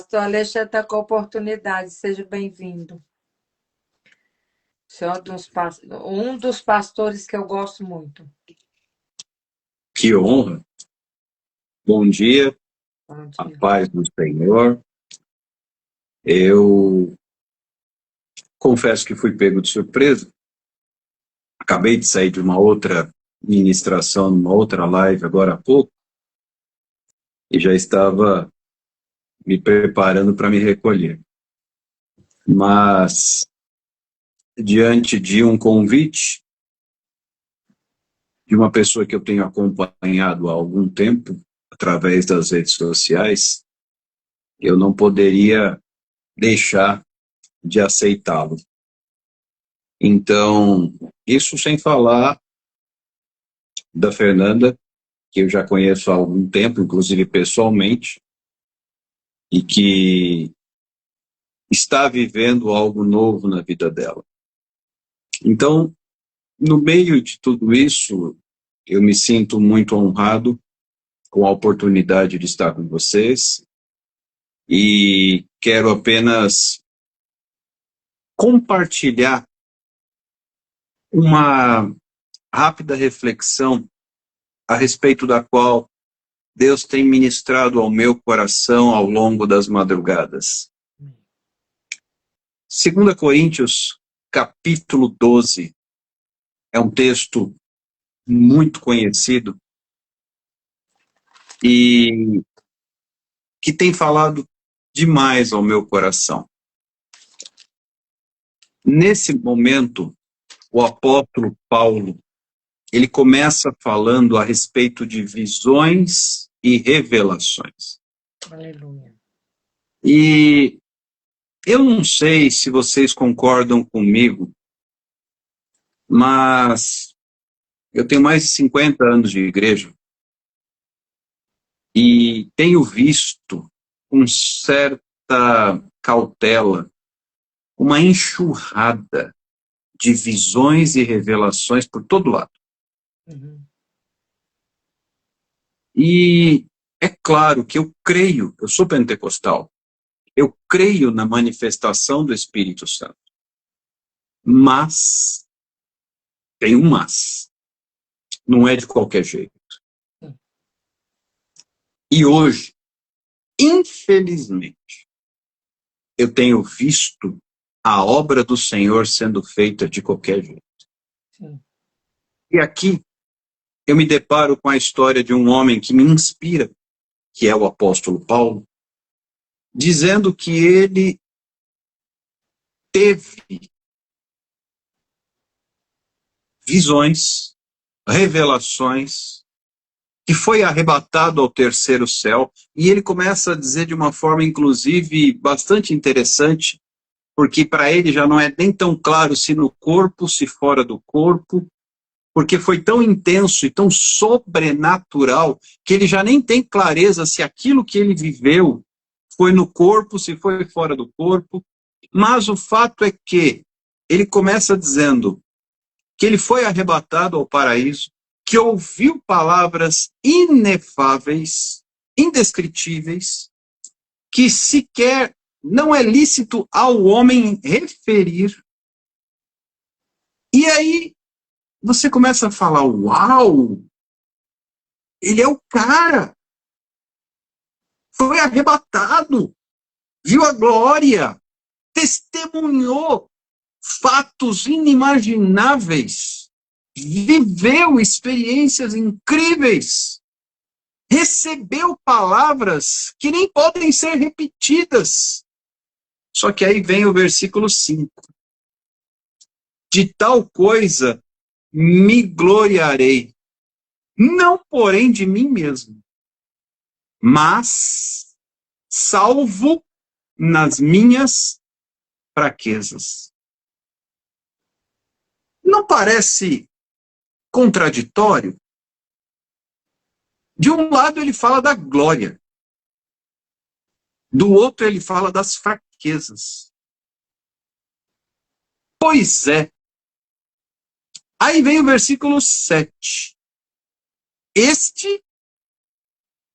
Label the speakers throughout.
Speaker 1: Pastor Alexandre está com a oportunidade, seja bem-vindo. O senhor um dos pastores que eu gosto muito.
Speaker 2: Que honra. Bom dia,
Speaker 1: Bom
Speaker 2: a
Speaker 1: dia.
Speaker 2: paz do Senhor. Eu confesso que fui pego de surpresa. Acabei de sair de uma outra ministração, numa outra live agora há pouco, e já estava me preparando para me recolher. Mas, diante de um convite de uma pessoa que eu tenho acompanhado há algum tempo, através das redes sociais, eu não poderia deixar de aceitá-lo. Então, isso sem falar da Fernanda, que eu já conheço há algum tempo, inclusive pessoalmente, e que está vivendo algo novo na vida dela. Então, no meio de tudo isso, eu me sinto muito honrado com a oportunidade de estar com vocês e quero apenas compartilhar uma rápida reflexão a respeito da qual Deus tem ministrado ao meu coração ao longo das madrugadas. 2 Coríntios, capítulo 12, é um texto muito conhecido e que tem falado demais ao meu coração. Nesse momento, o apóstolo Paulo, ele começa falando a respeito de visões e revelações.
Speaker 1: Aleluia.
Speaker 2: E eu não sei se vocês concordam comigo, mas eu tenho mais de 50 anos de igreja e tenho visto com certa cautela uma enxurrada de visões e revelações por todo lado.
Speaker 1: Uhum.
Speaker 2: E é claro que eu creio, eu sou pentecostal, eu creio na manifestação do Espírito Santo. Mas, tem um mas, não é de qualquer jeito. E hoje, infelizmente, eu tenho visto a obra do Senhor sendo feita de qualquer jeito.
Speaker 1: Sim.
Speaker 2: E aqui, eu me deparo com a história de um homem que me inspira, que é o apóstolo Paulo, dizendo que ele teve visões, revelações, que foi arrebatado ao terceiro céu, e ele começa a dizer de uma forma, inclusive, bastante interessante, porque para ele já não é nem tão claro se no corpo, se fora do corpo, porque foi tão intenso e tão sobrenatural, que ele já nem tem clareza se aquilo que ele viveu foi no corpo, se foi fora do corpo, mas o fato é que ele começa dizendo que ele foi arrebatado ao paraíso, que ouviu palavras inefáveis, indescritíveis, que sequer não é lícito ao homem referir. E aí você começa a falar, uau, ele é o cara, foi arrebatado, viu a glória, testemunhou fatos inimagináveis, viveu experiências incríveis, recebeu palavras que nem podem ser repetidas. Só que aí vem o versículo 5. De tal coisa me gloriarei, não porém de mim mesmo, mas salvo nas minhas fraquezas. Não parece contraditório? De um lado ele fala da glória, do outro ele fala das fraquezas. Pois é. Aí vem o versículo 7. Este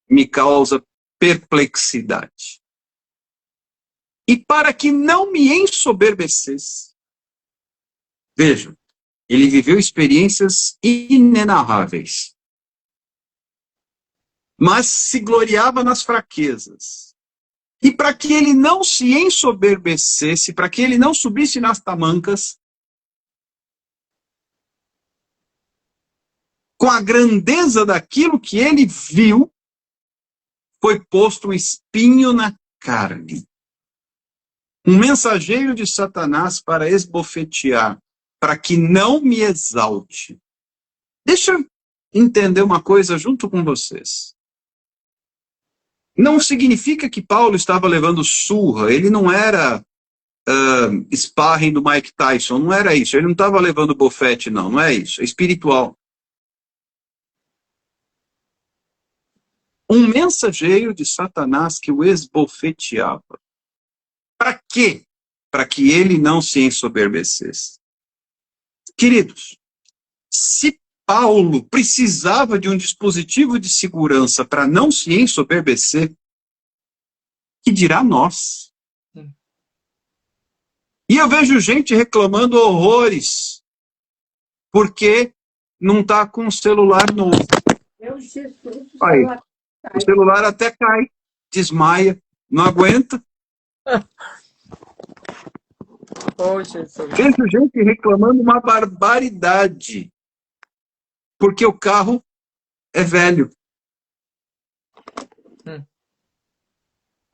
Speaker 2: me causa perplexidade. e para que não me ensoberbecesse. Vejam, ele viveu experiências inenarráveis, mas se gloriava nas fraquezas. E para que ele não se ensoberbecesse, para que ele não subisse nas tamancas, com a grandeza daquilo que ele viu, foi posto um espinho na carne. Um mensageiro de Satanás para esbofetear, para que não me exalte. Deixa eu entender uma coisa junto com vocês. Não significa que Paulo estava levando surra, ele não era sparring do Mike Tyson, não era isso. Ele não estava levando bofete, não é isso. É espiritual. Um mensageiro de Satanás que o esbofeteava. Para quê? Para que ele não se ensoberbecesse. Queridos, se Paulo precisava de um dispositivo de segurança para não se ensoberbecer, que dirá nós? E eu vejo gente reclamando horrores porque não está com um celular novo. Aí, o celular até cai, desmaia, não aguenta.
Speaker 1: Oh, Jesus.
Speaker 2: Vejo gente reclamando uma barbaridade porque o carro é velho.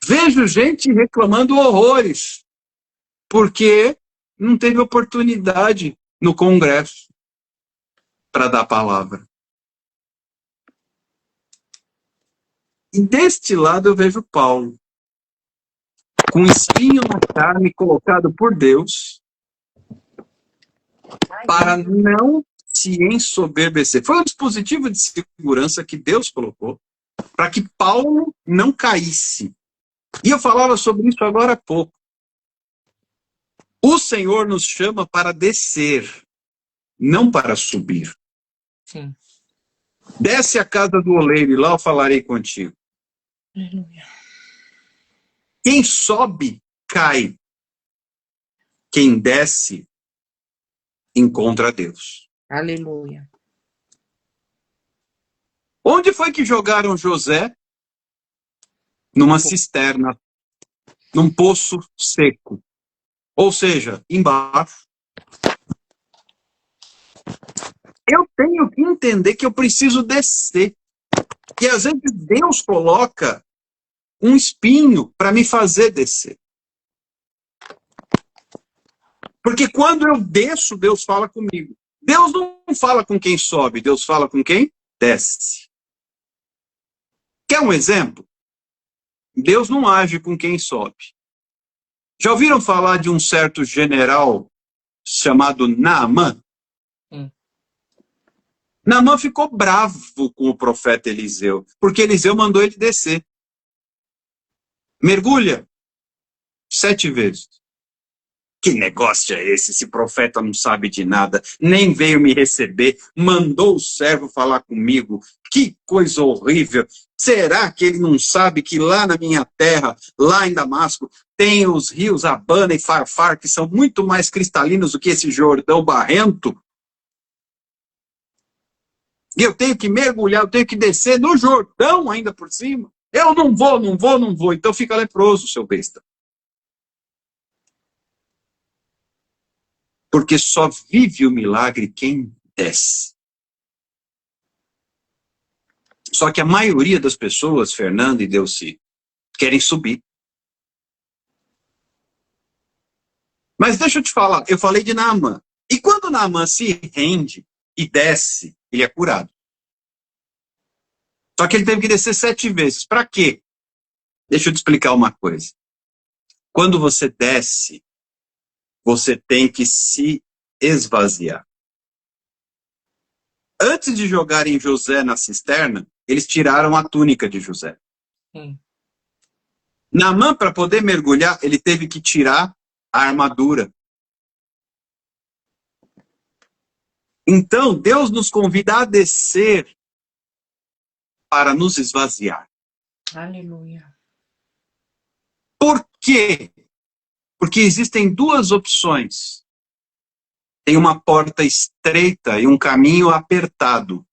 Speaker 2: Vejo gente reclamando horrores porque não teve oportunidade no Congresso para dar palavra. E deste lado eu vejo Paulo, com espinho na carne colocado por Deus, para não se ensoberbecer. Foi um dispositivo de segurança que Deus colocou para que Paulo não caísse. E eu falava sobre isso agora há pouco. O Senhor nos chama para descer, não para subir.
Speaker 1: Sim.
Speaker 2: Desce a casa do oleiro e lá eu falarei contigo.
Speaker 1: Aleluia.
Speaker 2: Quem sobe, cai. Quem desce, encontra Deus.
Speaker 1: Aleluia.
Speaker 2: Onde foi que jogaram José? Numa cisterna, num poço seco. Ou seja, embaixo. Eu tenho que entender que eu preciso descer. E às vezes Deus coloca um espinho para me fazer descer. Porque quando eu desço, Deus fala comigo. Deus não fala com quem sobe, Deus fala com quem desce. Quer um exemplo? Deus não age com quem sobe. Já ouviram falar de um certo general chamado Naamã? Naamã ficou bravo com o profeta Eliseu, porque Eliseu mandou ele descer. Mergulha 7 vezes. Que negócio é esse? Esse profeta não sabe de nada, nem veio me receber, mandou o servo falar comigo. Que coisa horrível. Será que ele não sabe que lá na minha terra, lá em Damasco, tem os rios Abana e Farfar, que são muito mais cristalinos do que esse Jordão barrento? E eu tenho que mergulhar, eu tenho que descer no Jordão ainda por cima. Eu não vou. Então fica leproso, seu besta. Porque só vive o milagre quem desce. Só que a maioria das pessoas, Fernando e Delci, querem subir. Mas deixa eu te falar, eu falei de Naamã. E quando Naamã se rende e desce, ele é curado. Só que ele teve que descer 7 vezes. Para quê? Deixa eu te explicar uma coisa. Quando você desce, você tem que se esvaziar. Antes de jogarem José na cisterna, eles tiraram a túnica de José. Naamã, para poder mergulhar, ele teve que tirar a armadura. Então, Deus nos convida a descer para nos esvaziar.
Speaker 1: Aleluia.
Speaker 2: Por quê? Porque existem duas opções. Tem uma porta estreita e um caminho apertado.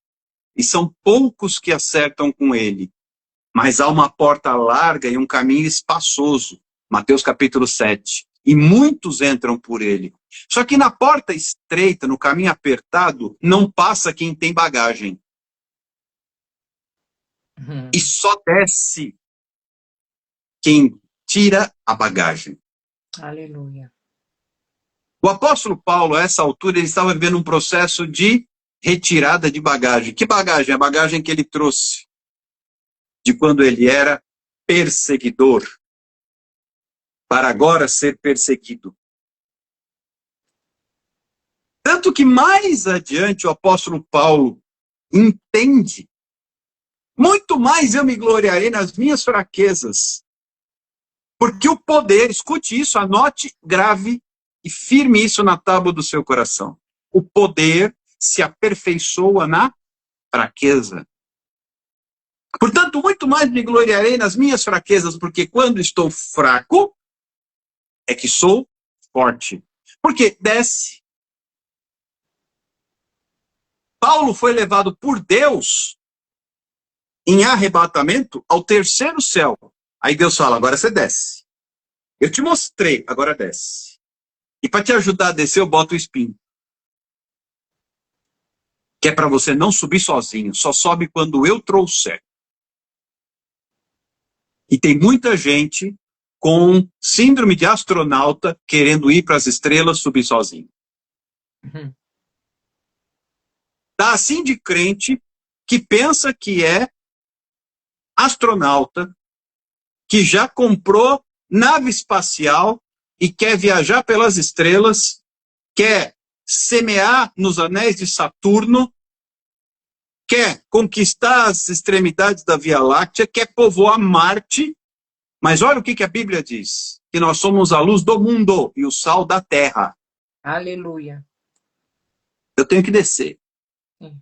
Speaker 2: E são poucos que acertam com ele. Mas há uma porta larga e um caminho espaçoso. Mateus capítulo 7. E muitos entram por ele. Só que na porta estreita, no caminho apertado, não passa quem tem bagagem. E só desce quem tira a bagagem.
Speaker 1: Aleluia.
Speaker 2: O apóstolo Paulo, a essa altura, ele estava vivendo um processo de retirada de bagagem. Que bagagem? A bagagem que ele trouxe de quando ele era perseguidor, para agora ser perseguido. Tanto que mais adiante o apóstolo Paulo entende, muito mais eu me gloriarei nas minhas fraquezas. Porque o poder, escute isso, anote, grave e firme isso na tábua do seu coração. O poder se aperfeiçoa na fraqueza. Portanto, muito mais me gloriarei nas minhas fraquezas, porque quando estou fraco, é que sou forte. Porque desce. Paulo foi levado por Deus em arrebatamento ao terceiro céu. Aí Deus fala, agora você desce. Eu te mostrei, agora desce. E para te ajudar a descer, eu boto o espinho. Que é para você não subir sozinho, só sobe quando eu trouxer. E tem muita gente com síndrome de astronauta querendo ir para as estrelas subir sozinho. Tá assim de crente que pensa que é astronauta, que já comprou nave espacial e quer viajar pelas estrelas, quer semear nos anéis de Saturno, quer conquistar as extremidades da Via Láctea, quer povoar Marte, mas olha o que a Bíblia diz, que nós somos a luz do mundo e o sal da terra.
Speaker 1: Aleluia.
Speaker 2: Eu tenho que descer.
Speaker 1: Sim.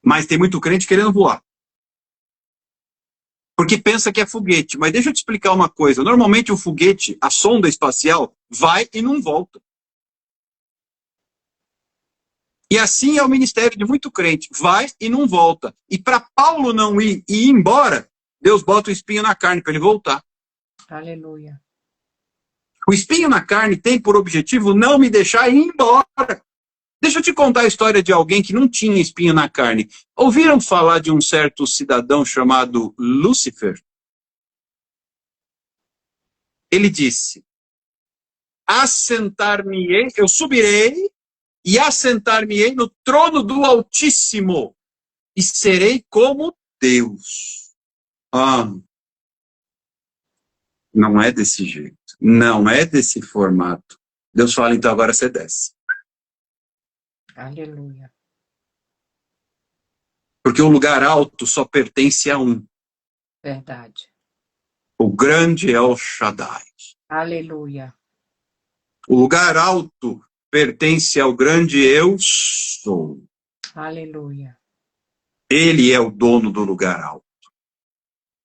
Speaker 2: Mas tem muito crente querendo voar. Porque pensa que é foguete. Mas deixa eu te explicar uma coisa. Normalmente o foguete, a sonda espacial, vai e não volta. E assim é o ministério de muito crente. Vai e não volta. E para Paulo não ir e ir embora, Deus bota o espinho na carne para ele voltar.
Speaker 1: Aleluia.
Speaker 2: O espinho na carne tem por objetivo não me deixar ir embora. Deixa eu te contar a história de alguém que não tinha espinho na carne. Ouviram falar de um certo cidadão chamado Lúcifer? Ele disse, assentar-me-ei, eu subirei e assentar-me-ei no trono do Altíssimo e serei como Deus. Não é desse jeito. Não é desse formato. Deus fala, então agora você desce.
Speaker 1: Aleluia.
Speaker 2: Porque o lugar alto só pertence a um.
Speaker 1: Verdade.
Speaker 2: O grande El Shaddai.
Speaker 1: Aleluia.
Speaker 2: O lugar alto pertence ao grande Eu Sou.
Speaker 1: Aleluia.
Speaker 2: Ele é o dono do lugar alto.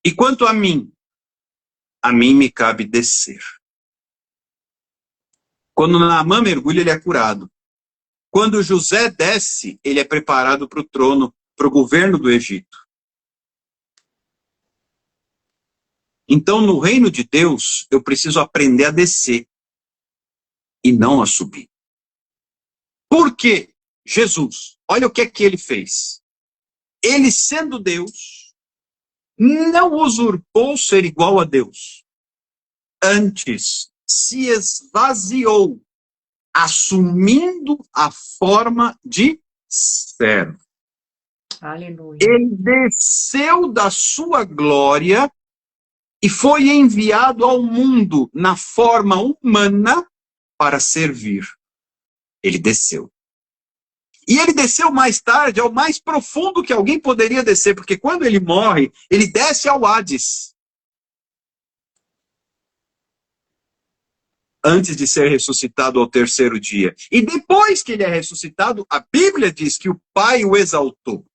Speaker 2: E quanto a mim me cabe descer. Quando Naamã mergulha, ele é curado. Quando José desce, ele é preparado para o trono, para o governo do Egito. Então, no reino de Deus, eu preciso aprender a descer e não a subir. Por quê? Jesus, olha o que é que ele fez. Ele, sendo Deus, não usurpou ser igual a Deus. Antes, se esvaziou, assumindo a forma de servo.
Speaker 1: Aleluia.
Speaker 2: Ele desceu da sua glória e foi enviado ao mundo na forma humana para servir. Ele desceu. E ele desceu mais tarde ao mais profundo que alguém poderia descer, porque quando ele morre, ele desce ao Hades. Antes de ser ressuscitado ao terceiro dia. E depois que ele é ressuscitado, a Bíblia diz que o Pai o exaltou.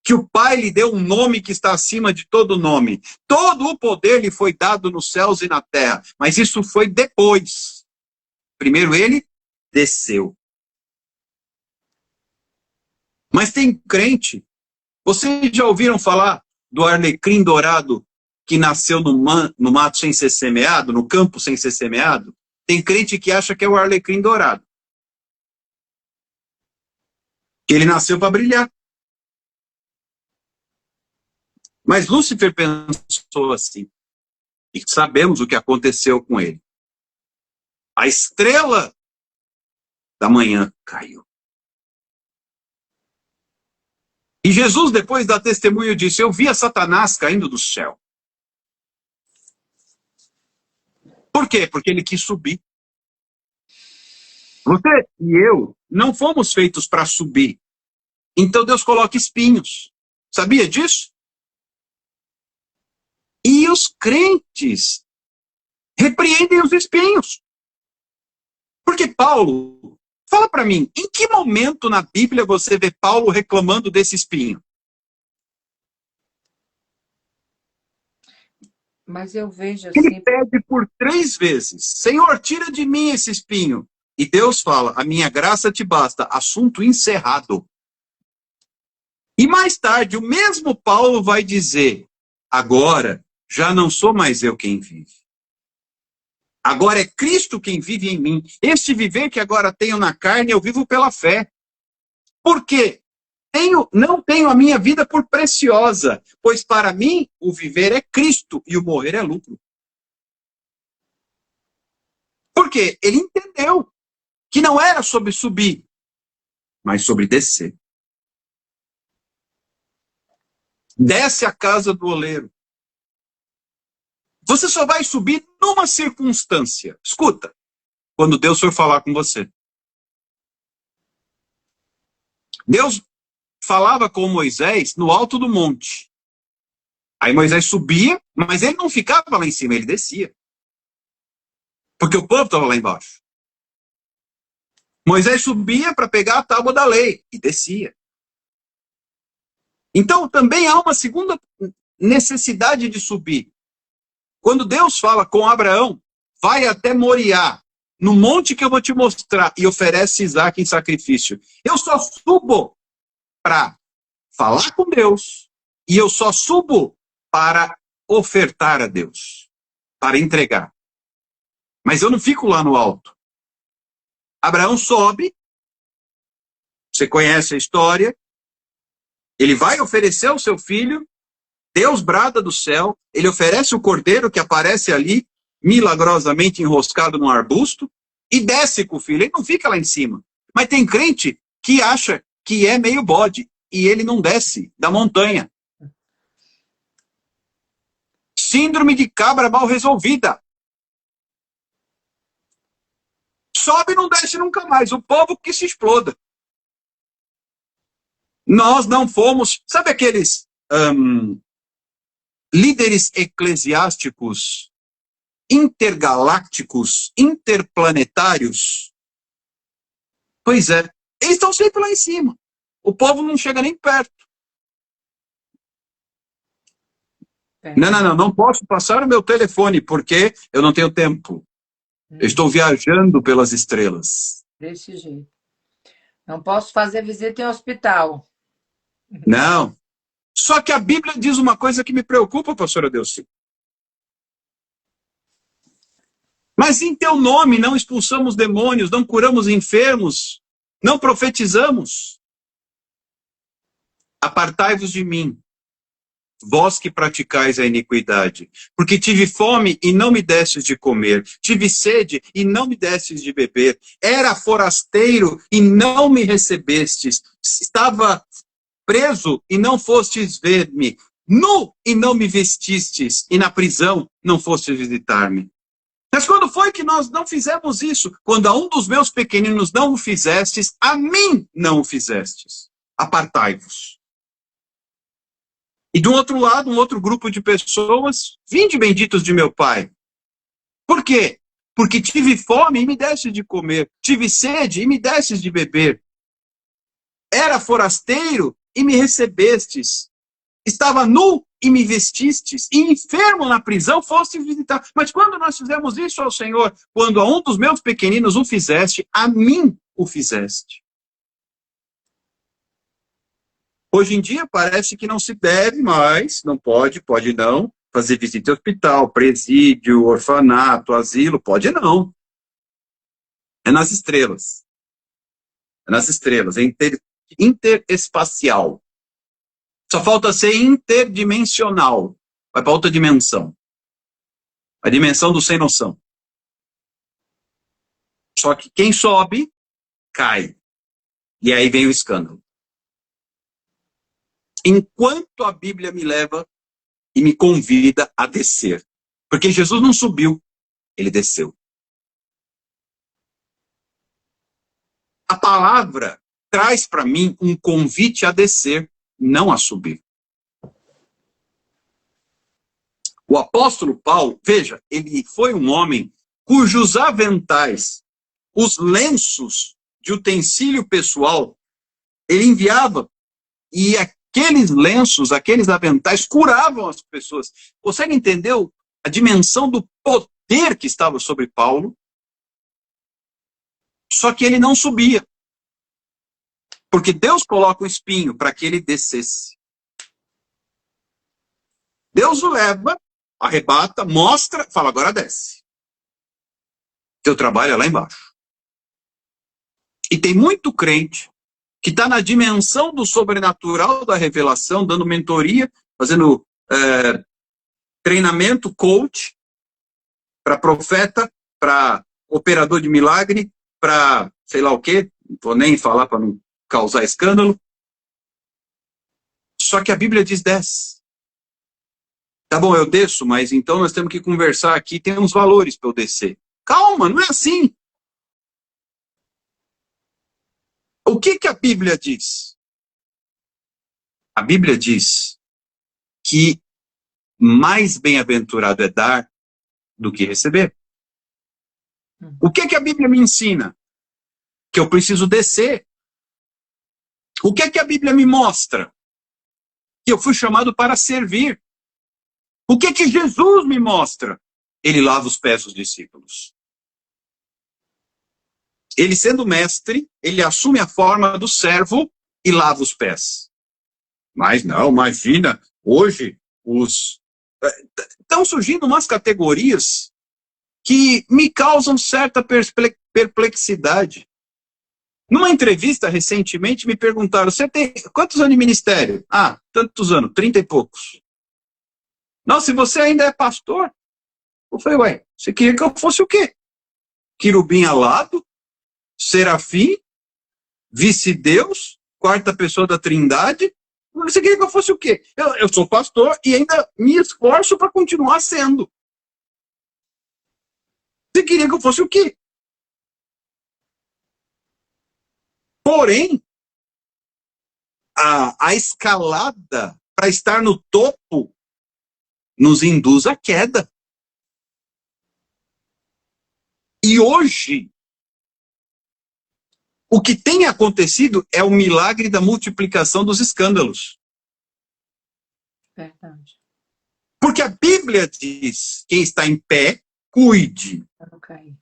Speaker 2: que o Pai lhe deu um nome que está acima de todo nome. Todo o poder lhe foi dado nos céus e na terra. Mas isso foi depois. Primeiro ele desceu. Mas tem crente. Vocês já ouviram falar do alecrim dourado que nasceu no mato sem ser semeado, no campo sem ser semeado? Tem crente que acha que é o alecrim dourado. Que ele nasceu para brilhar. Mas Lúcifer pensou assim. E sabemos o que aconteceu com ele. A estrela da manhã caiu. E Jesus, depois dá testemunho disso, eu via Satanás caindo do céu. Por quê? Porque ele quis subir. Você e eu não fomos feitos para subir. Então Deus coloca espinhos. Sabia disso? E os crentes repreendem os espinhos. Porque Paulo, fala para mim, em que momento na Bíblia você vê Paulo reclamando desse espinho?
Speaker 1: Mas eu vejo
Speaker 2: Ele
Speaker 1: assim.
Speaker 2: pede por 3 vezes, Senhor, tira de mim esse espinho. E Deus fala, a minha graça te basta, assunto encerrado. E mais tarde, o mesmo Paulo vai dizer, agora já não sou mais eu quem vive. Agora é Cristo quem vive em mim. Este viver que agora tenho na carne, eu vivo pela fé. Por quê? Não tenho a minha vida por preciosa, pois para mim o viver é Cristo e o morrer é lucro. Por quê? Ele entendeu que não era sobre subir, mas sobre descer. Desce a casa do oleiro. Você só vai subir numa circunstância. Escuta, quando Deus for falar com você. Deus falava com Moisés no alto do monte. Aí Moisés subia, mas ele não ficava lá em cima, ele descia. Porque o povo estava lá embaixo. Moisés subia para pegar a tábua da lei e descia. Então também há uma segunda necessidade de subir. Quando Deus fala com Abraão, vai até Moriá, no monte que eu vou te mostrar, e oferece Isaac em sacrifício. Eu só subo para falar com Deus, e eu só subo para ofertar a Deus, para entregar. Mas eu não fico lá no alto. Abraão sobe, você conhece a história, ele vai oferecer o seu filho, Deus brada do céu, ele oferece o cordeiro que aparece ali, milagrosamente enroscado num arbusto, e desce com o filho, ele não fica lá em cima. Mas tem crente que acha que é meio bode, e ele não desce da montanha. Síndrome de cabra mal resolvida. Sobe e não desce nunca mais, o povo que se exploda. Nós não fomos, sabe aqueles líderes eclesiásticos intergalácticos, interplanetários? Pois é, eles estão sempre lá em cima. O povo não chega nem perto. Não posso passar o meu telefone, porque eu não tenho tempo. Eu estou viajando pelas estrelas.
Speaker 1: Desse jeito. Não posso fazer visita em hospital.
Speaker 2: Não. Só que a Bíblia diz uma coisa que me preocupa, pastora Delcy. Mas em teu nome não expulsamos demônios, não curamos enfermos, não profetizamos. Apartai-vos de mim, vós que praticais a iniquidade, porque tive fome e não me destes de comer, tive sede e não me destes de beber, era forasteiro e não me recebestes, estava preso e não fostes ver-me, nu e não me vestistes, e na prisão não fostes visitar-me. Mas quando foi que nós não fizemos isso? Quando a um dos meus pequeninos não o fizestes, a mim não o fizestes. Apartai-vos. E do outro lado, um outro grupo de pessoas, vinde benditos de meu Pai. Por quê? Porque tive fome e me destes de comer, tive sede e me destes de beber. Era forasteiro e me recebestes. Estava nu e me vestistes, e enfermo na prisão foste visitar. Mas quando nós fizemos isso ao Senhor, quando a um dos meus pequeninos o fizeste, a mim o fizeste. Hoje em dia parece que não se deve mais, não pode, pode não, fazer visita em hospital, presídio, orfanato, asilo, pode não. É nas estrelas. É nas estrelas, é interespacial. Só falta ser interdimensional. Vai para outra dimensão. A dimensão do sem noção. Só que quem sobe, cai. E aí vem o escândalo. Enquanto a Bíblia me leva e me convida a descer. Porque Jesus não subiu, ele desceu. A palavra traz para mim um convite a descer, não a subir. O apóstolo Paulo, veja, ele foi um homem cujos aventais, os lenços de utensílio pessoal, ele enviava, e aqueles lenços, aqueles aventais curavam as pessoas. Consegue entender a dimensão do poder que estava sobre Paulo? Só que ele não subia. Porque Deus coloca um espinho para que ele descesse. Deus o leva, arrebata, mostra, fala, agora desce. Teu trabalho é lá embaixo. E tem muito crente que está na dimensão do sobrenatural da revelação, dando mentoria, fazendo treinamento, coach, para profeta, para operador de milagre, para sei lá o quê, não vou nem falar para não causar escândalo. Só que a Bíblia diz desce. Tá bom, eu desço, mas então nós temos que conversar aqui, tem uns valores para eu descer. Calma, não é assim. O que a Bíblia diz? A Bíblia diz que mais bem-aventurado é dar do que receber. O que a Bíblia me ensina? Que eu preciso descer. O que a Bíblia me mostra? Que eu fui chamado para servir. O que Jesus me mostra? Ele lava os pés dos discípulos. Ele, sendo mestre, ele assume a forma do servo e lava os pés. Mas não, imagina, hoje estão surgindo umas categorias que me causam certa perplexidade. Numa entrevista recentemente me perguntaram, você tem quantos anos de ministério? Ah, tantos anos, 30 e poucos. Nossa, e você ainda é pastor? Eu falei, ué, você queria que eu fosse o quê? Querubim alado? Serafim? Vice-deus? Quarta pessoa da Trindade? Você queria que eu fosse o quê? Eu sou pastor e ainda me esforço para continuar sendo. Você queria que eu fosse o quê? Porém, a escalada para estar no topo nos induz à queda. E hoje, o que tem acontecido é o milagre da multiplicação dos escândalos.
Speaker 1: Verdade.
Speaker 2: Porque a Bíblia diz, quem está em pé, cuide.
Speaker 1: Okay.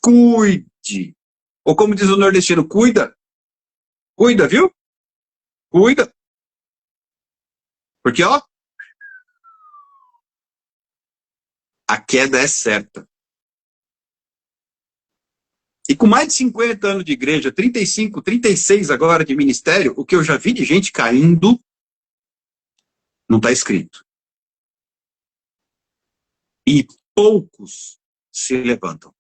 Speaker 2: Cuide. Ou como diz o nordestino, cuida. Cuida, viu? Cuida. Porque, ó, a queda é certa. E com mais de 50 anos de igreja, 35, 36 agora de ministério, o que eu já vi de gente caindo, não está escrito. E poucos se levantam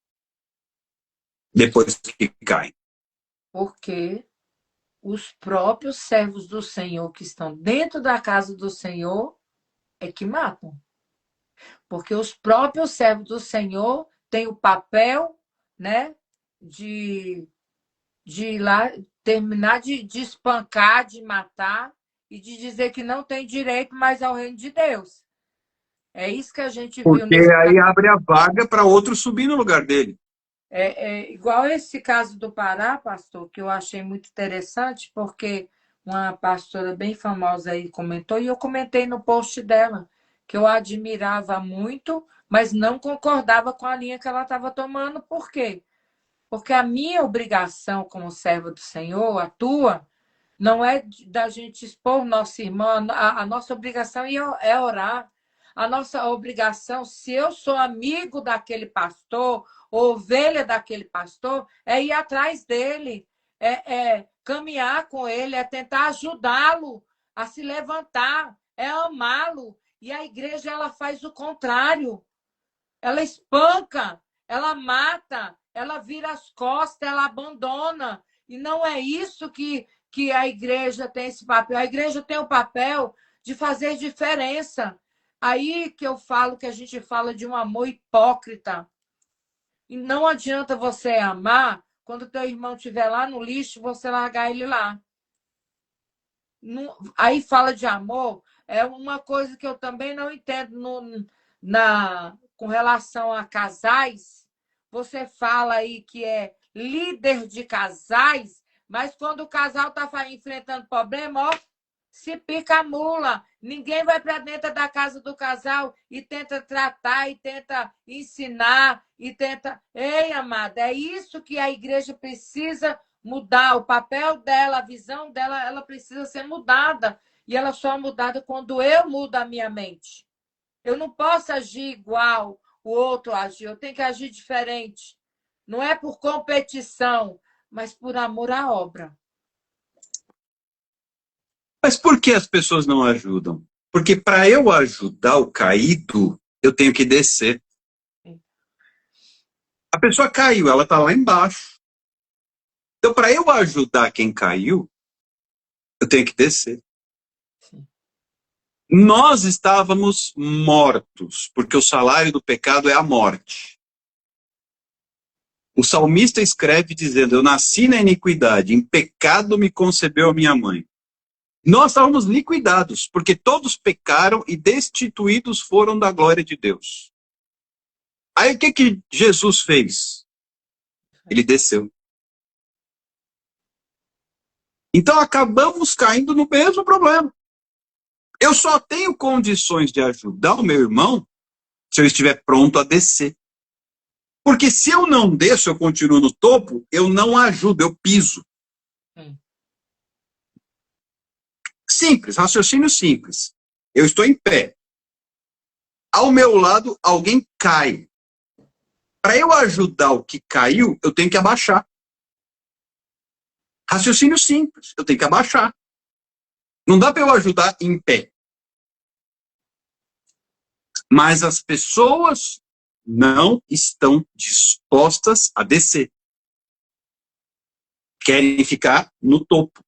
Speaker 2: depois que caem.
Speaker 1: Porque os próprios servos do Senhor que estão dentro da casa do Senhor é que matam. Porque os próprios servos do Senhor têm o papel, né, de ir lá, terminar de espancar, de matar e de dizer que não tem direito mais ao reino de Deus. É isso que a gente viu
Speaker 2: Porque
Speaker 1: nesse
Speaker 2: aí abre a vaga para outro subir no lugar dele.
Speaker 1: igual esse caso do Pará, pastor, que eu achei muito interessante, porque uma pastora bem famosa aí comentou, e eu comentei no post dela, que eu admirava muito, mas não concordava com a linha que ela estava tomando. Por quê? Porque a minha obrigação como serva do Senhor, a tua, não é da gente expor nossa irmã, a nossa obrigação é orar. A nossa obrigação, se eu sou amigo daquele pastor, ou ovelha daquele pastor, é ir atrás dele, é caminhar com ele, é tentar ajudá-lo a se levantar, é amá-lo. E a igreja ela faz o contrário. Ela espanca, ela mata, ela vira as costas, ela abandona. E não é isso que a igreja tem esse papel. A igreja tem o papel de fazer diferença. Aí que eu falo que a gente fala de um amor hipócrita. E não adianta você amar quando teu irmão estiver lá no lixo, você largar ele lá. Aí fala de amor, é uma coisa que eu também não entendo com relação a casais. Você fala aí que é líder de casais, mas quando o casal está enfrentando problema, ó, se pica a mula. Ninguém vai para dentro da casa do casal e tenta tratar, e tenta ensinar, e tenta. Ei, amada, é isso que a igreja precisa mudar. O papel dela, a visão dela, ela precisa ser mudada. E ela só é mudada quando eu mudo a minha mente. Eu não posso agir igual o outro agiu, eu tenho que agir diferente. Não é por competição, mas por amor à obra.
Speaker 2: Mas por que as pessoas não ajudam? Porque para eu ajudar o caído, eu tenho que descer. A pessoa caiu, ela está lá embaixo. Então, para eu ajudar quem caiu, eu tenho que descer.
Speaker 1: Sim.
Speaker 2: Nós estávamos mortos, porque o salário do pecado é a morte. O salmista escreve dizendo: eu nasci na iniquidade, em pecado me concebeu a minha mãe. Nós estávamos liquidados, porque todos pecaram e destituídos foram da glória de Deus. Aí o que Jesus fez? Ele desceu. Então acabamos caindo no mesmo problema. Eu só tenho condições de ajudar o meu irmão se eu estiver pronto a descer. Porque se eu não desço, eu continuo no topo, eu não ajudo, eu piso. Simples, raciocínio simples. Eu estou em pé. Ao meu lado, alguém cai. Para eu ajudar o que caiu, eu tenho que abaixar. Raciocínio simples, eu tenho que abaixar. Não dá para eu ajudar em pé. Mas as pessoas não estão dispostas a descer. Querem ficar no topo.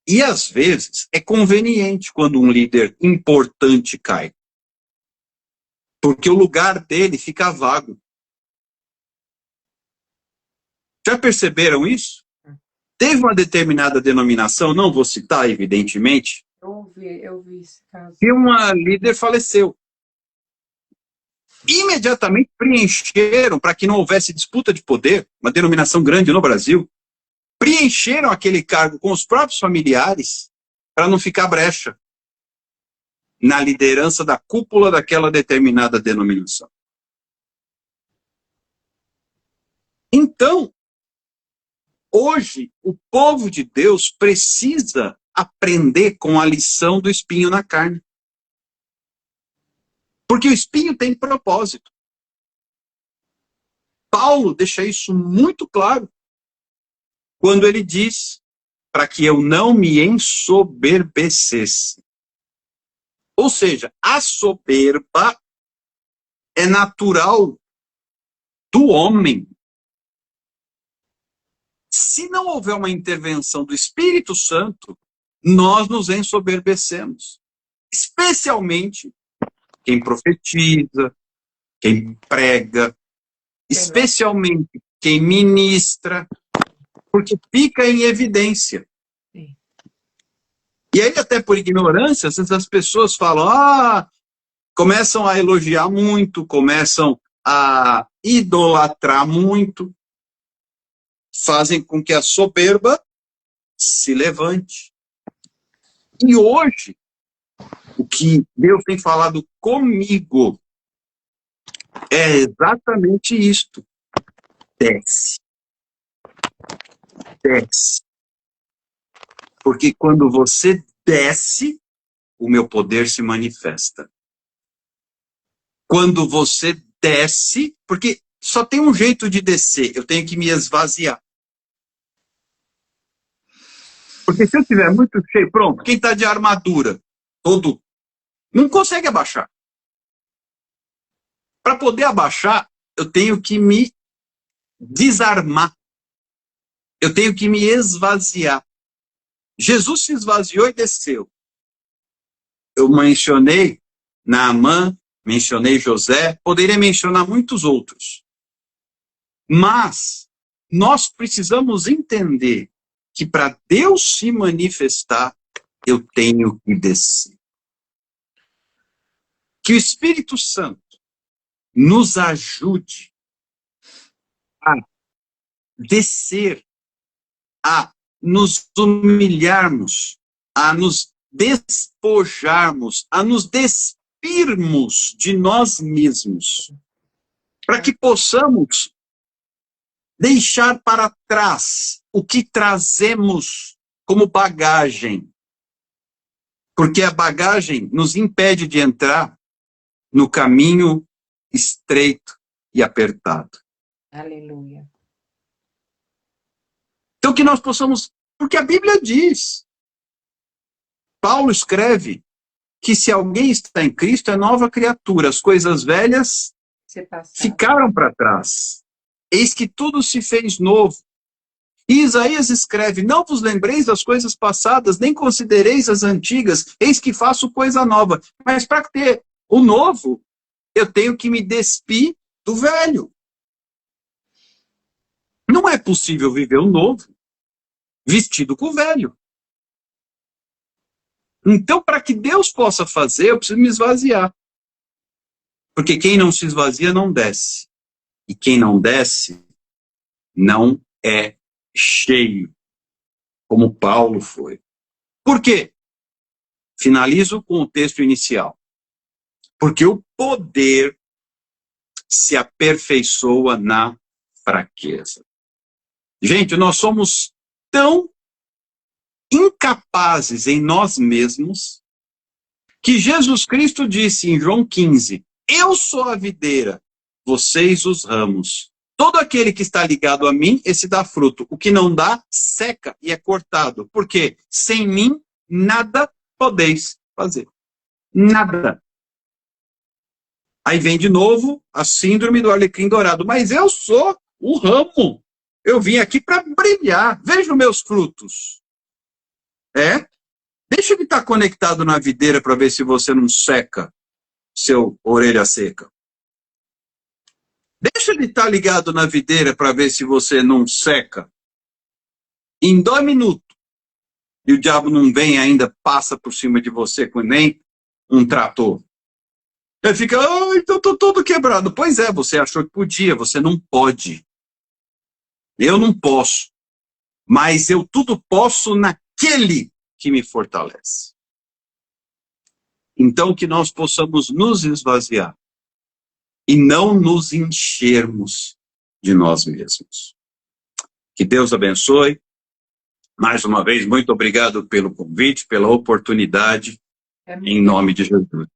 Speaker 2: E às vezes é conveniente quando um líder importante cai. Porque o lugar dele fica vago. Já perceberam isso? Teve uma determinada denominação, não vou citar, evidentemente,
Speaker 1: Eu vi esse caso.
Speaker 2: que uma líder faleceu. Imediatamente preencheram, para que não houvesse disputa de poder, uma denominação grande no Brasil, preencheram aquele cargo com os próprios familiares para não ficar brecha na liderança da cúpula daquela determinada denominação. Então, hoje, o povo de Deus precisa aprender com a lição do espinho na carne. Porque o espinho tem propósito. Paulo deixa isso muito claro quando ele diz para que eu não me ensoberbecesse. Ou seja, a soberba é natural do homem. Se não houver uma intervenção do Espírito Santo, nós nos ensoberbecemos. Especialmente quem profetiza, quem prega, especialmente quem ministra, porque fica em evidência.
Speaker 1: Sim.
Speaker 2: E aí, até por ignorância, as pessoas falam, começam a elogiar muito, começam a idolatrar muito, fazem com que a soberba se levante. E hoje, o que Deus tem falado comigo é exatamente isto. Desce. Desce. Porque quando você desce, o meu poder se manifesta. Quando você desce, porque só tem um jeito de descer, eu tenho que me esvaziar. Porque se eu estiver muito cheio, pronto, quem está de armadura, todo, não consegue abaixar. Para poder abaixar, eu tenho que me desarmar. Eu tenho que me esvaziar. Jesus se esvaziou e desceu. Eu mencionei Naamã, mencionei José, poderia mencionar muitos outros. Mas nós precisamos entender que para Deus se manifestar, eu tenho que descer. Que o Espírito Santo nos ajude a descer, a nos humilharmos, a nos despojarmos, a nos despirmos de nós mesmos, para que possamos deixar para trás o que trazemos como bagagem, porque a bagagem nos impede de entrar no caminho estreito e apertado.
Speaker 1: Aleluia.
Speaker 2: Então que nós possamos, porque a Bíblia diz, Paulo escreve que se alguém está em Cristo é nova criatura, as coisas velhas ficaram para trás. Eis que tudo se fez novo. E Isaías escreve, não vos lembreis das coisas passadas, nem considereis as antigas, eis que faço coisa nova. Mas para ter o novo, eu tenho que me despir do velho. Não é possível viver o novo vestido com o velho. Então, para que Deus possa fazer, eu preciso me esvaziar. Porque quem não se esvazia não desce. E quem não desce não é cheio, como Paulo foi. Por quê? Finalizo com o texto inicial. Porque o poder se aperfeiçoa na fraqueza. Gente, nós somos tão incapazes em nós mesmos que Jesus Cristo disse em João 15, eu sou a videira, vocês os ramos. Todo aquele que está ligado a mim, esse dá fruto. O que não dá, seca e é cortado. Porque sem mim, nada podeis fazer. Nada. Aí vem de novo a síndrome do alecrim dourado. Mas eu sou o ramo. Eu vim aqui para brilhar. Veja os meus frutos. Deixa ele estar conectado na videira para ver se você não seca seu orelha seca. Deixa ele estar ligado na videira para ver se você não seca. Em 2 minutos. E o diabo não vem ainda, passa por cima de você com nem um trator. Ele fica, então estou todo quebrado. Pois é, você achou que podia, você não pode. Eu não posso. Mas eu tudo posso naquele que me fortalece. Então que nós possamos nos esvaziar. E não nos enchermos de nós mesmos. Que Deus abençoe. Mais uma vez, muito obrigado pelo convite, pela oportunidade, em nome de Jesus.